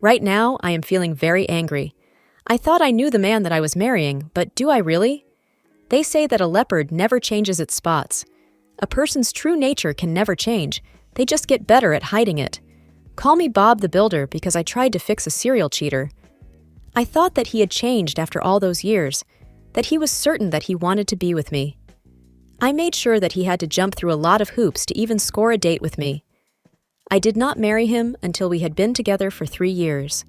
Right now, I am feeling very angry. I thought I knew the man that I was marrying, but do I really? They say that a leopard never changes its spots. A person's true nature can never change. They just get better at hiding it. Call me Bob the Builder because I tried to fix a serial cheater. I thought that he had changed after all those years, that he was certain that he wanted to be with me. I made sure that he had to jump through a lot of hoops to even score a date with me. I did not marry him until we had been together for 3 years.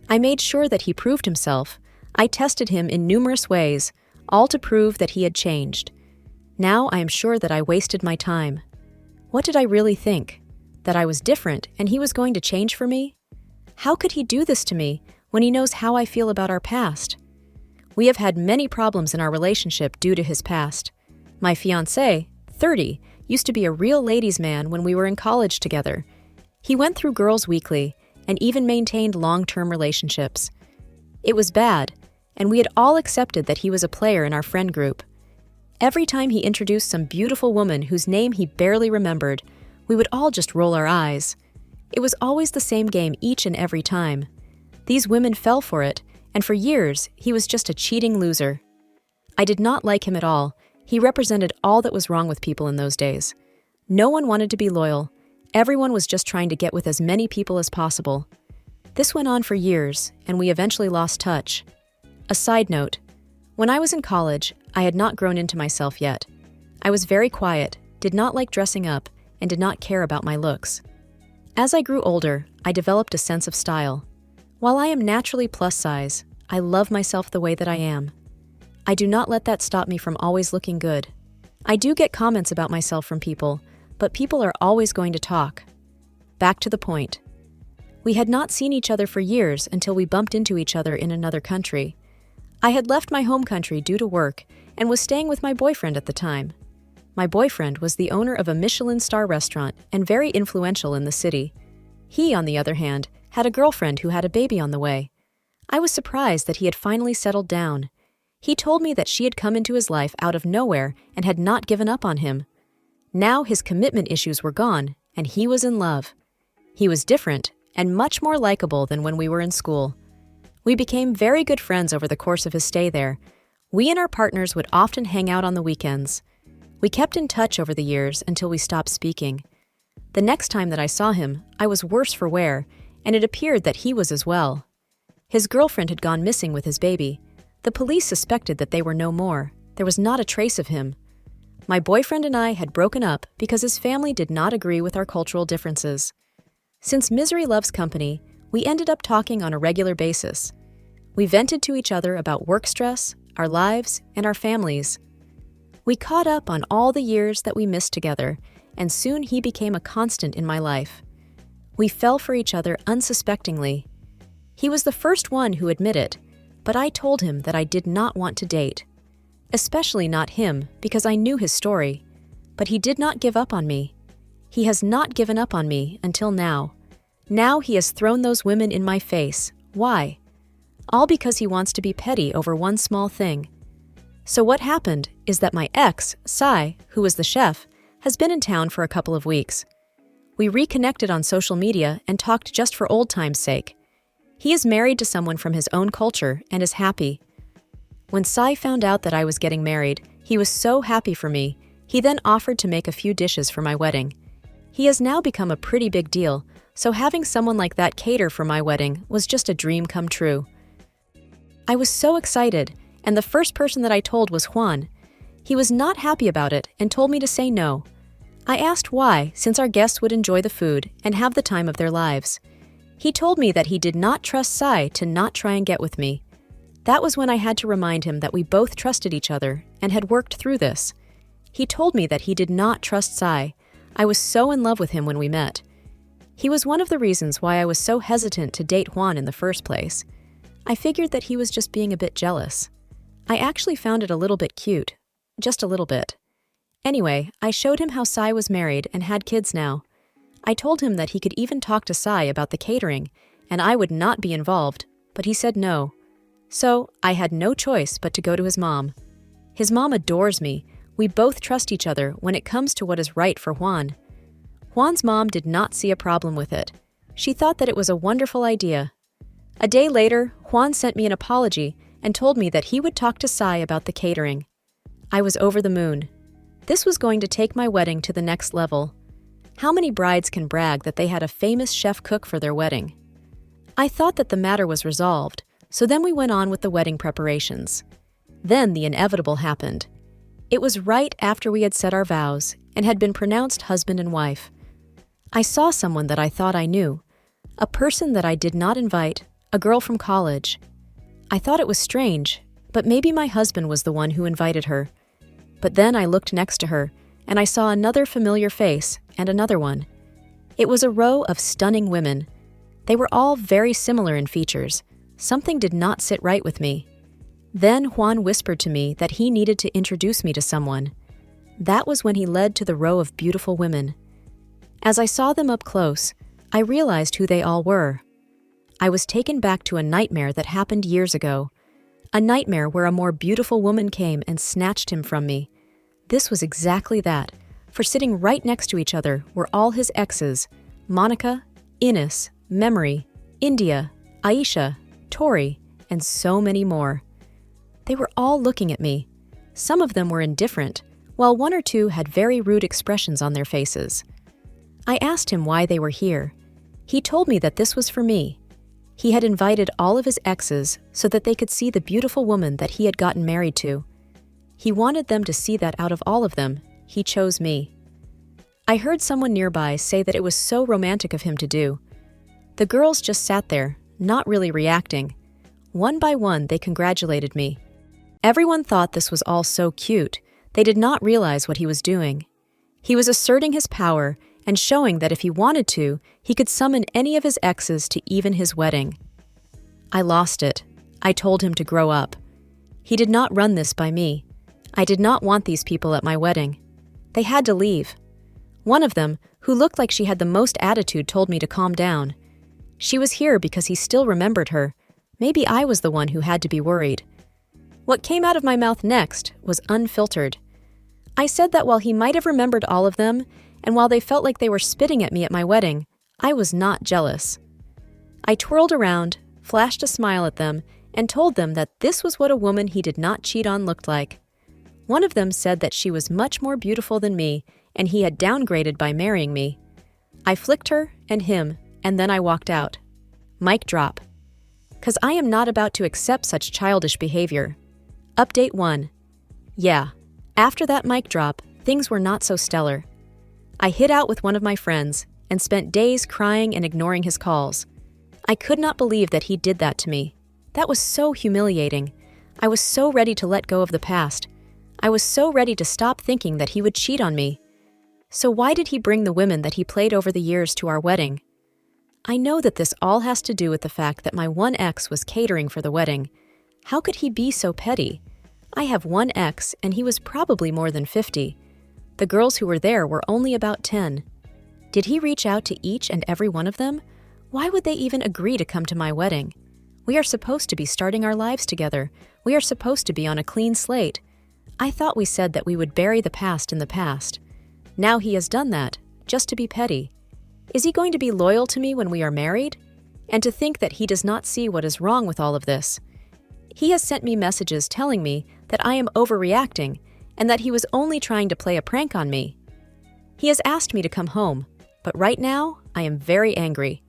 I made sure that he proved himself. I tested him in numerous ways, all to prove that he had changed. Now I am sure that I wasted my time. What did I really think? That I was different and he was going to change for me? How could he do this to me when he knows how I feel about our past? We have had many problems in our relationship due to his past. My fiancé, 30, used to be a real ladies' man when we were in college together. He went through Girls Weekly and even maintained long-term relationships. It was bad, and we had all accepted that he was a player in our friend group. Every time he introduced some beautiful woman whose name he barely remembered, we would all just roll our eyes. It was always the same game each and every time. These women fell for it, and for years, he was just a cheating loser. I did not like him at all. He represented all that was wrong with people in those days. No one wanted to be loyal. Everyone was just trying to get with as many people as possible. This went on for years, and we eventually lost touch. A side note, when I was in college, I had not grown into myself yet. I was very quiet, did not like dressing up, and did not care about my looks. As I grew older, I developed a sense of style. While I am naturally plus size, I love myself the way that I am. I do not let that stop me from always looking good. I do get comments about myself from people, but people are always going to talk. Back to the point. We had not seen each other for years until we bumped into each other in another country. I had left my home country due to work and was staying with my boyfriend at the time. My boyfriend was the owner of a Michelin star restaurant and very influential in the city. He, on the other hand, had a girlfriend who had a baby on the way. I was surprised that he had finally settled down. He told me that she had come into his life out of nowhere and had not given up on him. Now his commitment issues were gone, and he was in love. He was different and much more likable than when we were in school. We became very good friends over the course of his stay there. We and our partners would often hang out on the weekends. We kept in touch over the years until we stopped speaking. The next time that I saw him, I was worse for wear, and it appeared that he was as well. His girlfriend had gone missing with his baby. The police suspected that they were no more. There was not a trace of him. My boyfriend and I had broken up because his family did not agree with our cultural differences. Since misery loves company, we ended up talking on a regular basis. We vented to each other about work stress, our lives, and our families. We caught up on all the years that we missed together, and soon he became a constant in my life. We fell for each other unsuspectingly. He was the first one who admitted it, but I told him that I did not want to date. Especially not him, because I knew his story. But he did not give up on me. He has not given up on me until now. Now he has thrown those women in my face. Why? All because he wants to be petty over one small thing. So what happened is that my ex, Sai, who was the chef, has been in town for a couple of weeks. We reconnected on social media and talked just for old time's sake. He is married to someone from his own culture and is happy. When Sai found out that I was getting married, he was so happy for me. He then offered to make a few dishes for my wedding. He has now become a pretty big deal, so having someone like that cater for my wedding was just a dream come true. I was so excited, and the first person that I told was Juan. He was not happy about it and told me to say no. I asked why, since our guests would enjoy the food and have the time of their lives. He told me that he did not trust Sai to not try and get with me. That was when I had to remind him that we both trusted each other and had worked through this. He told me that he did not trust Sai. I was so in love with him when we met. He was one of the reasons why I was so hesitant to date Juan in the first place. I figured that he was just being a bit jealous. I actually found it a little bit cute. Just a little bit. Anyway, I showed him how Sai was married and had kids now. I told him that he could even talk to Sai about the catering, and I would not be involved, but he said no. So, I had no choice but to go to his mom. His mom adores me. We both trust each other when it comes to what is right for Juan. Juan's mom did not see a problem with it. She thought that it was a wonderful idea. A day later, Juan sent me an apology and told me that he would talk to Sai about the catering. I was over the moon. This was going to take my wedding to the next level. How many brides can brag that they had a famous chef cook for their wedding? I thought that the matter was resolved, so then we went on with the wedding preparations. Then the inevitable happened. It was right after we had said our vows and had been pronounced husband and wife. I saw someone that I thought I knew, a person that I did not invite, a girl from college. I thought it was strange, but maybe my husband was the one who invited her. But then I looked next to her, and I saw another familiar face and another one. It was a row of stunning women. They were all very similar in features. Something did not sit right with me. Then Juan whispered to me that he needed to introduce me to someone. That was when he led to the row of beautiful women. As I saw them up close, I realized who they all were. I was taken back to a nightmare that happened years ago. A nightmare where a more beautiful woman came and snatched him from me. This was exactly that, for sitting right next to each other were all his exes: Monica, Ines, Memory, India, Aisha, Tori, and so many more. They were all looking at me. Some of them were indifferent, while one or two had very rude expressions on their faces. I asked him why they were here. He told me that this was for me. He had invited all of his exes so that they could see the beautiful woman that he had gotten married to. He wanted them to see that out of all of them, he chose me. I heard someone nearby say that it was so romantic of him to do. The girls just sat there, not really reacting. One by one, they congratulated me. Everyone thought this was all so cute. They did not realize what he was doing. He was asserting his power and showing that if he wanted to, he could summon any of his exes to even his wedding. I lost it. I told him to grow up. He did not run this by me. I did not want these people at my wedding. They had to leave. One of them, who looked like she had the most attitude, told me to calm down. She was here because he still remembered her. Maybe I was the one who had to be worried. What came out of my mouth next was unfiltered. I said that while he might have remembered all of them, and while they felt like they were spitting at me at my wedding, I was not jealous. I twirled around, flashed a smile at them, and told them that this was what a woman he did not cheat on looked like. One of them said that she was much more beautiful than me, and he had downgraded by marrying me. I flicked her and him, and then I walked out. Mic drop. 'Cause I am not about to accept such childish behavior. Update 1. Yeah, after that mic drop, things were not so stellar. I hid out with one of my friends and spent days crying and ignoring his calls. I could not believe that he did that to me. That was so humiliating. I was so ready to let go of the past. I was so ready to stop thinking that he would cheat on me. So why did he bring the women that he played over the years to our wedding? I know that this all has to do with the fact that my one ex was catering for the wedding. How could he be so petty? I have one ex, and he was probably more than 50. The girls who were there were only about 10. Did he reach out to each and every one of them? Why would they even agree to come to my wedding? We are supposed to be starting our lives together. We are supposed to be on a clean slate. I thought we said that we would bury the past in the past. Now he has done that, just to be petty. Is he going to be loyal to me when we are married? And to think that he does not see what is wrong with all of this. He has sent me messages telling me that I am overreacting and that he was only trying to play a prank on me. He has asked me to come home, but right now I am very angry.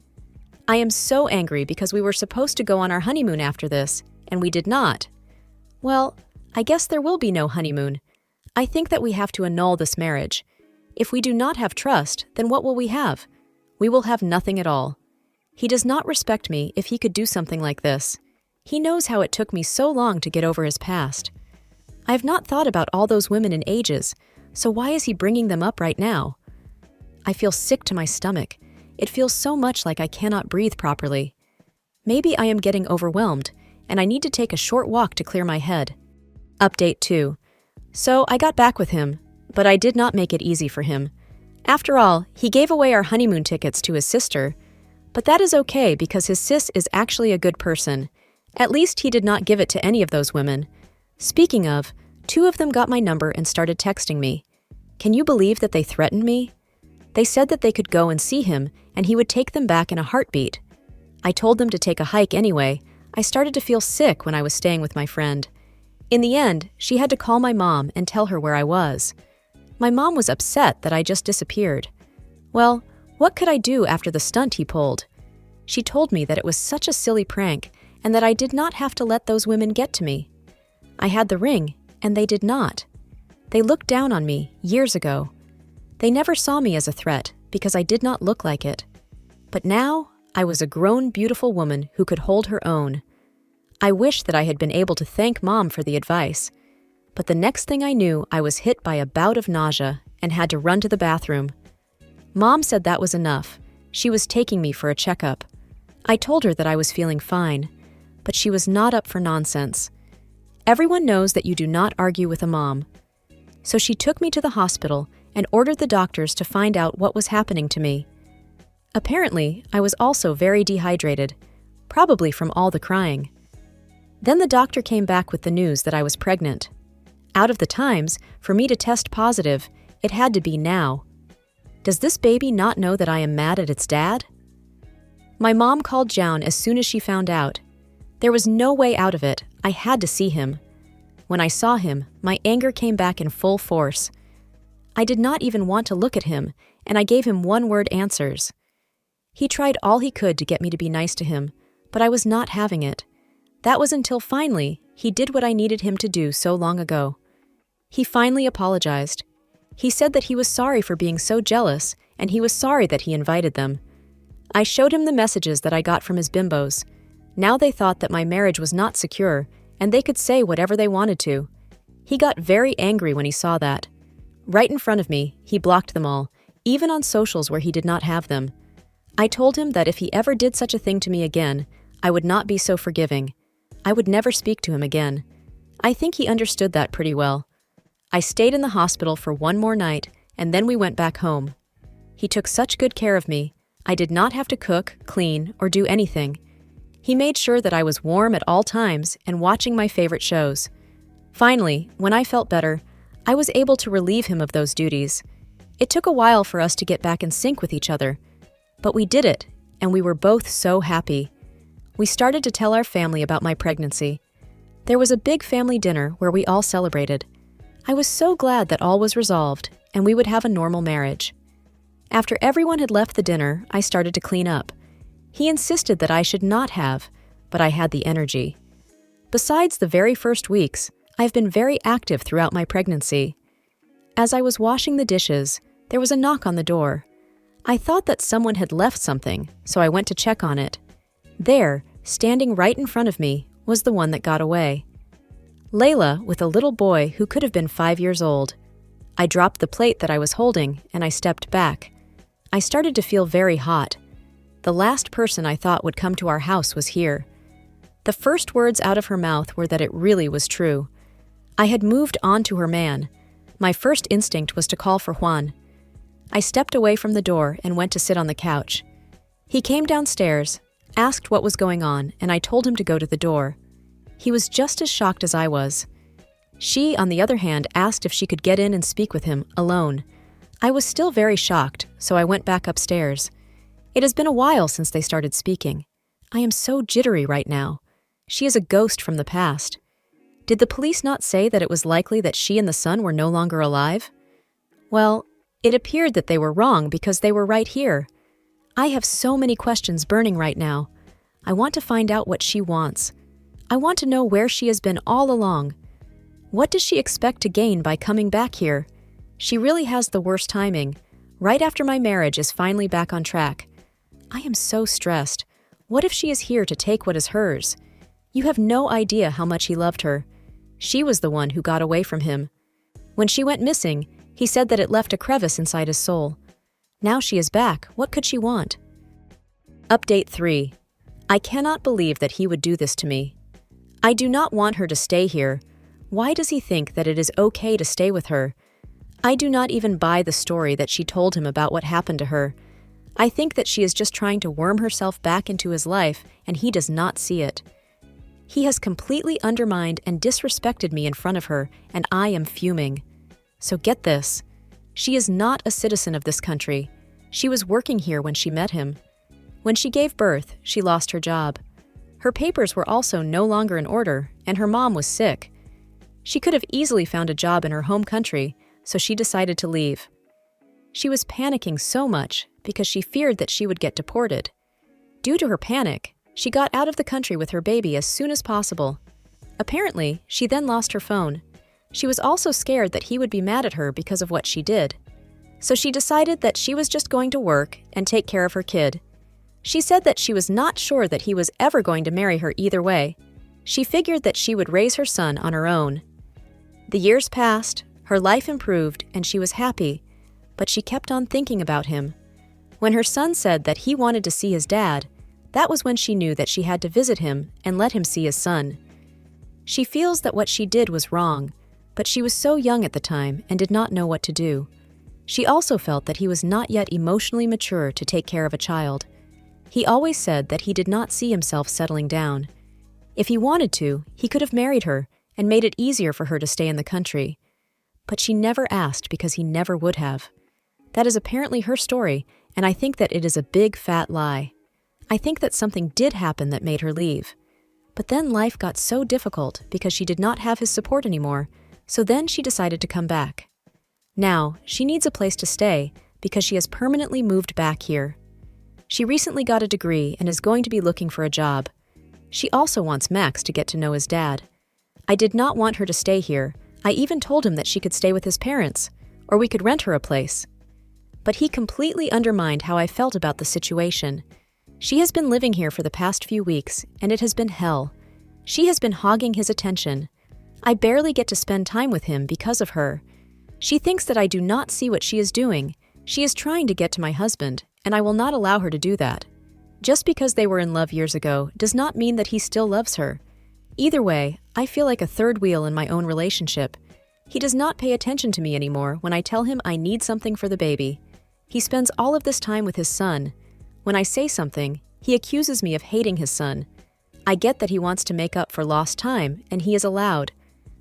I am so angry because we were supposed to go on our honeymoon after this, and we did not. Well, I guess there will be no honeymoon. I think that we have to annul this marriage. If we do not have trust, then what will we have? We will have nothing at all. He does not respect me if he could do something like this. He knows how it took me so long to get over his past. I have not thought about all those women in ages, so why is he bringing them up right now? I feel sick to my stomach. It feels so much like I cannot breathe properly. Maybe I am getting overwhelmed, and I need to take a short walk to clear my head. Update 2. So I got back with him, but I did not make it easy for him. After all, he gave away our honeymoon tickets to his sister. But that is okay because his sis is actually a good person. At least he did not give it to any of those women. Speaking of, 2 of them got my number and started texting me. Can you believe that they threatened me? They said that they could go and see him and he would take them back in a heartbeat. I told them to take a hike anyway. I started to feel sick when I was staying with my friend. In the end, she had to call my mom and tell her where I was. My mom was upset that I just disappeared. Well, what could I do after the stunt he pulled? She told me that it was such a silly prank and that I did not have to let those women get to me. I had the ring, and they did not. They looked down on me years ago. They never saw me as a threat because I did not look like it. But now, I was a grown, beautiful woman who could hold her own. I wish that I had been able to thank Mom for the advice. But the next thing I knew, I was hit by a bout of nausea and had to run to the bathroom. Mom said that was enough. She was taking me for a checkup. I told her that I was feeling fine, but she was not up for nonsense. Everyone knows that you do not argue with a mom. So she took me to the hospital and ordered the doctors to find out what was happening to me. Apparently, I was also very dehydrated, probably from all the crying. Then the doctor came back with the news that I was pregnant. Out of the times, for me to test positive, it had to be now. Does this baby not know that I am mad at its dad? My mom called John as soon as she found out. There was no way out of it. I had to see him. When I saw him, my anger came back in full force. I did not even want to look at him, and I gave him one-word answers. He tried all he could to get me to be nice to him, but I was not having it. That was until finally, he did what I needed him to do so long ago. He finally apologized. He said that he was sorry for being so jealous, and he was sorry that he invited them. I showed him the messages that I got from his bimbos. Now they thought that my marriage was not secure, and they could say whatever they wanted to. He got very angry when he saw that. Right in front of me, he blocked them all, even on socials where he did not have them. I told him that if he ever did such a thing to me again, I would not be so forgiving. I would never speak to him again. I think he understood that pretty well. I stayed in the hospital for one more night, and then we went back home. He took such good care of me. I did not have to cook, clean, or do anything. He made sure that I was warm at all times and watching my favorite shows. Finally, when I felt better, I was able to relieve him of those duties. It took a while for us to get back in sync with each other. But we did it, and we were both so happy. We started to tell our family about my pregnancy. There was a big family dinner where we all celebrated. I was so glad that all was resolved, and we would have a normal marriage. After everyone had left the dinner, I started to clean up. He insisted that I should not have, but I had the energy. Besides the very first weeks, I've been very active throughout my pregnancy. As I was washing the dishes, there was a knock on the door. I thought that someone had left something, so I went to check on it. There, standing right in front of me, was the one that got away. Layla with a little boy who could have been 5 years old. I dropped the plate that I was holding, and I stepped back. I started to feel very hot. The last person I thought would come to our house was here. The first words out of her mouth were that it really was true. I had moved on to her man. My first instinct was to call for Juan. I stepped away from the door and went to sit on the couch. He came downstairs, asked what was going on, and I told him to go to the door. He was just as shocked as I was. She, on the other hand, asked if she could get in and speak with him, alone. I was still very shocked, so I went back upstairs. It has been a while since they started speaking. I am so jittery right now. She is a ghost from the past. Did the police not say that it was likely that she and the son were no longer alive? Well, it appeared that they were wrong because they were right here. I have so many questions burning right now. I want to find out what she wants. I want to know where she has been all along. What does she expect to gain by coming back here? She really has the worst timing. Right after my marriage is finally back on track. I am so stressed. What if she is here to take what is hers? You have no idea how much he loved her. She was the one who got away from him. When she went missing, he said that it left a crevice inside his soul. Now she is back. What could she want? Update 3. I cannot believe that he would do this to me. I do not want her to stay here. Why does he think that it is okay to stay with her? I do not even buy the story that she told him about what happened to her. I think that she is just trying to worm herself back into his life, and he does not see it. He has completely undermined and disrespected me in front of her, and I am fuming. So get this. She is not a citizen of this country. She was working here when she met him. When she gave birth, she lost her job. Her papers were also no longer in order, and her mom was sick. She could have easily found a job in her home country, so she decided to leave. She was panicking so much because she feared that she would get deported. Due to her panic, she got out of the country with her baby as soon as possible. Apparently, she then lost her phone. She was also scared that he would be mad at her because of what she did. So she decided that she was just going to work and take care of her kid. She said that she was not sure that he was ever going to marry her either way. She figured that she would raise her son on her own. The years passed, her life improved, and she was happy, but she kept on thinking about him. When her son said that he wanted to see his dad, that was when she knew that she had to visit him and let him see his son. She feels that what she did was wrong, but she was so young at the time and did not know what to do. She also felt that he was not yet emotionally mature to take care of a child. He always said that he did not see himself settling down. If he wanted to, he could have married her and made it easier for her to stay in the country. But she never asked because he never would have. That is apparently her story, and I think that it is a big fat lie. I think that something did happen that made her leave. But then life got so difficult because she did not have his support anymore, so then she decided to come back. Now, she needs a place to stay because she has permanently moved back here. She recently got a degree and is going to be looking for a job. She also wants Max to get to know his dad. I did not want her to stay here. I even told him that she could stay with his parents, or we could rent her a place. But he completely undermined how I felt about the situation. She has been living here for the past few weeks, and it has been hell. She has been hogging his attention. I barely get to spend time with him because of her. She thinks that I do not see what she is doing. She is trying to get to my husband, and I will not allow her to do that. Just because they were in love years ago does not mean that he still loves her. Either way, I feel like a third wheel in my own relationship. He does not pay attention to me anymore when I tell him I need something for the baby. He spends all of this time with his son. When I say something, he accuses me of hating his son. I get that he wants to make up for lost time, and he is allowed.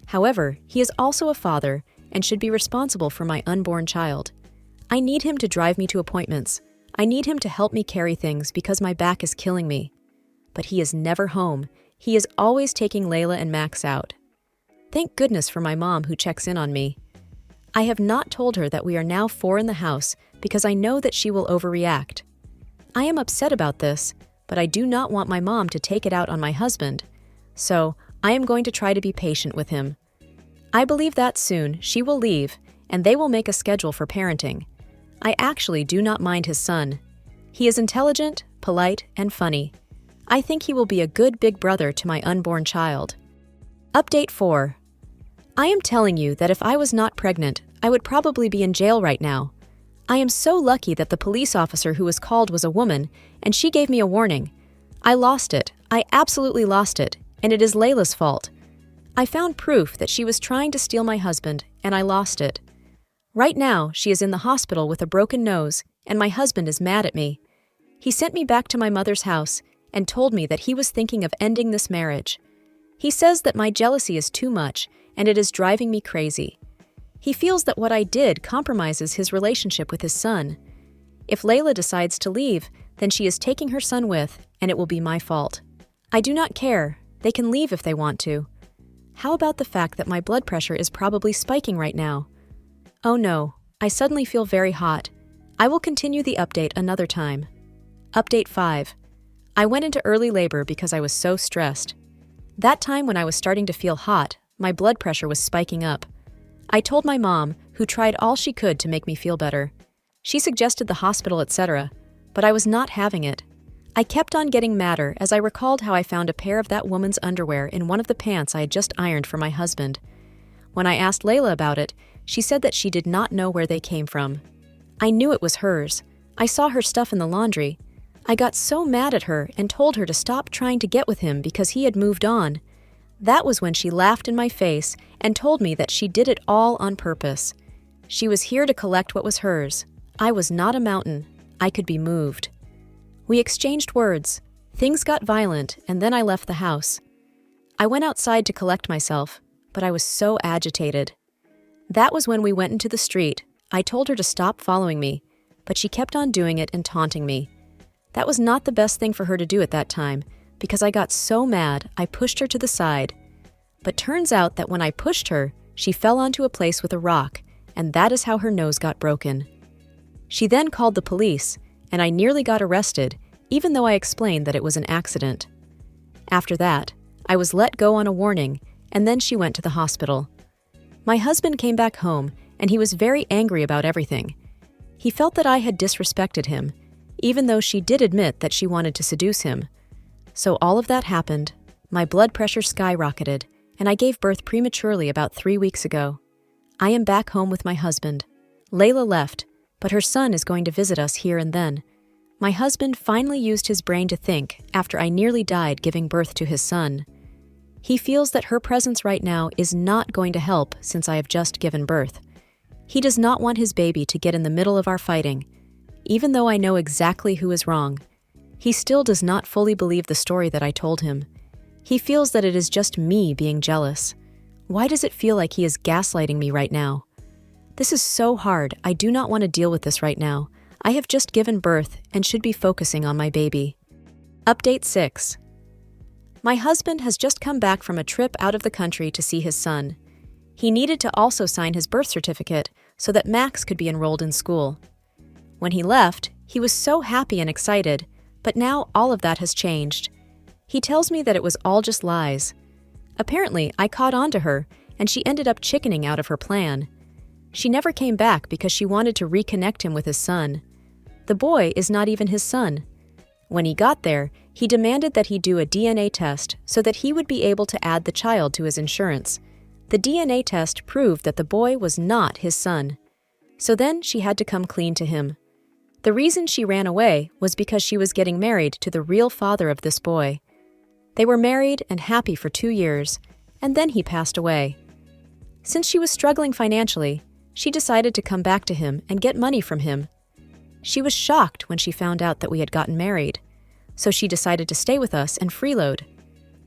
However, he is also a father and should be responsible for my unborn child. I need him to drive me to appointments. I need him to help me carry things because my back is killing me. But he is never home. He is always taking Layla and Max out. Thank goodness for my mom who checks in on me. I have not told her that we are now 4 in the house because I know that she will overreact. I am upset about this, but I do not want my mom to take it out on my husband, so I am going to try to be patient with him. I believe that soon she will leave and they will make a schedule for parenting. I actually do not mind his son. He is intelligent, polite, and funny. I think he will be a good big brother to my unborn child. Update 4. I am telling you that if I was not pregnant, I would probably be in jail right now. I am so lucky that the police officer who was called was a woman, and she gave me a warning. I lost it. I absolutely lost it, and it is Layla's fault. I found proof that she was trying to steal my husband, and I lost it. Right now, she is in the hospital with a broken nose, and my husband is mad at me. He sent me back to my mother's house and told me that he was thinking of ending this marriage. He says that my jealousy is too much, and it is driving me crazy. He feels that what I did compromises his relationship with his son. If Layla decides to leave, then she is taking her son with, and it will be my fault. I do not care. They can leave if they want to. How about the fact that my blood pressure is probably spiking right now? Oh no, I suddenly feel very hot. I will continue the update another time. Update 5. I went into early labor because I was so stressed. That time when I was starting to feel hot, my blood pressure was spiking up. I told my mom, who tried all she could to make me feel better. She suggested the hospital, etc., but I was not having it. I kept on getting madder as I recalled how I found a pair of that woman's underwear in one of the pants I had just ironed for my husband. When I asked Layla about it, she said that she did not know where they came from. I knew it was hers. I saw her stuff in the laundry. I got so mad at her and told her to stop trying to get with him because he had moved on. That was when she laughed in my face and told me that she did it all on purpose. She was here to collect what was hers. I was not a mountain. I could be moved. We exchanged words. Things got violent, and then I left the house. I went outside to collect myself, but I was so agitated. That was when we went into the street. I told her to stop following me, but she kept on doing it and taunting me. That was not the best thing for her to do at that time, because I got so mad I pushed her to the side. But turns out that when I pushed her, she fell onto a place with a rock, and that is how her nose got broken. She then called the police, and I nearly got arrested, even though I explained that it was an accident. After that, I was let go on a warning, and then she went to the hospital. My husband came back home, and he was very angry about everything. He felt that I had disrespected him, even though she did admit that she wanted to seduce him. So all of that happened, my blood pressure skyrocketed, and I gave birth prematurely about 3 weeks ago. I am back home with my husband. Layla left, but her son is going to visit us here and then. My husband finally used his brain to think after I nearly died giving birth to his son. He feels that her presence right now is not going to help since I have just given birth. He does not want his baby to get in the middle of our fighting. Even though I know exactly who is wrong, he still does not fully believe the story that I told him. He feels that it is just me being jealous. Why does it feel like he is gaslighting me right now? This is so hard. I do not want to deal with this right now. I have just given birth and should be focusing on my baby. Update 6. My husband has just come back from a trip out of the country to see his son. He needed to also sign his birth certificate so that Max could be enrolled in school. When he left, he was so happy and excited, but now all of that has changed. He tells me that it was all just lies. Apparently, I caught on to her, and she ended up chickening out of her plan. She never came back because she wanted to reconnect him with his son. The boy is not even his son. When he got there, he demanded that he do a DNA test so that he would be able to add the child to his insurance. The DNA test proved that the boy was not his son. So then she had to come clean to him. The reason she ran away was because she was getting married to the real father of this boy. They were married and happy for 2 years, and then he passed away. Since she was struggling financially, she decided to come back to him and get money from him. She was shocked when she found out that we had gotten married, so she decided to stay with us and freeload.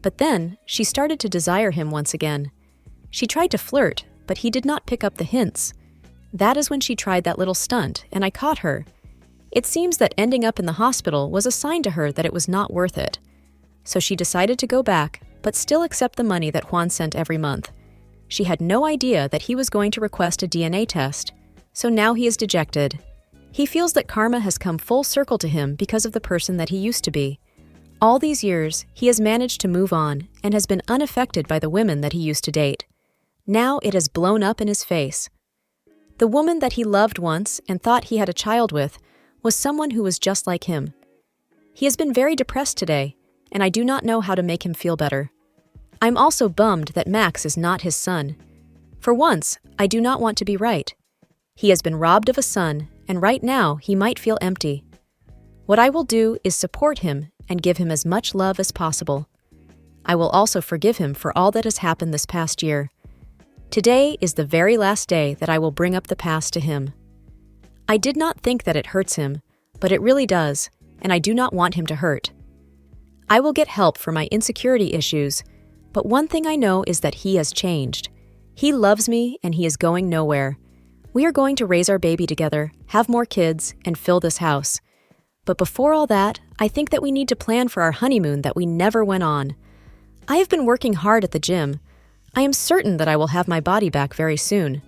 But then, she started to desire him once again. She tried to flirt, but he did not pick up the hints. That is when she tried that little stunt, and I caught her. It seems that ending up in the hospital was a sign to her that it was not worth it. So she decided to go back, but still accept the money that Juan sent every month. She had no idea that he was going to request a DNA test, so now he is dejected. He feels that karma has come full circle to him because of the person that he used to be. All these years, he has managed to move on and has been unaffected by the women that he used to date. Now it has blown up in his face. The woman that he loved once and thought he had a child with was someone who was just like him. He has been very depressed today, and I do not know how to make him feel better. I'm also bummed that Max is not his son. For once, I do not want to be right. He has been robbed of a son, and right now he might feel empty. What I will do is support him and give him as much love as possible. I will also forgive him for all that has happened this past year. Today is the very last day that I will bring up the past to him. I did not think that it hurts him, but it really does, and I do not want him to hurt. I will get help for my insecurity issues, but one thing I know is that he has changed. He loves me and he is going nowhere. We are going to raise our baby together, have more kids, and fill this house. But before all that, I think that we need to plan for our honeymoon that we never went on. I have been working hard at the gym. I am certain that I will have my body back very soon.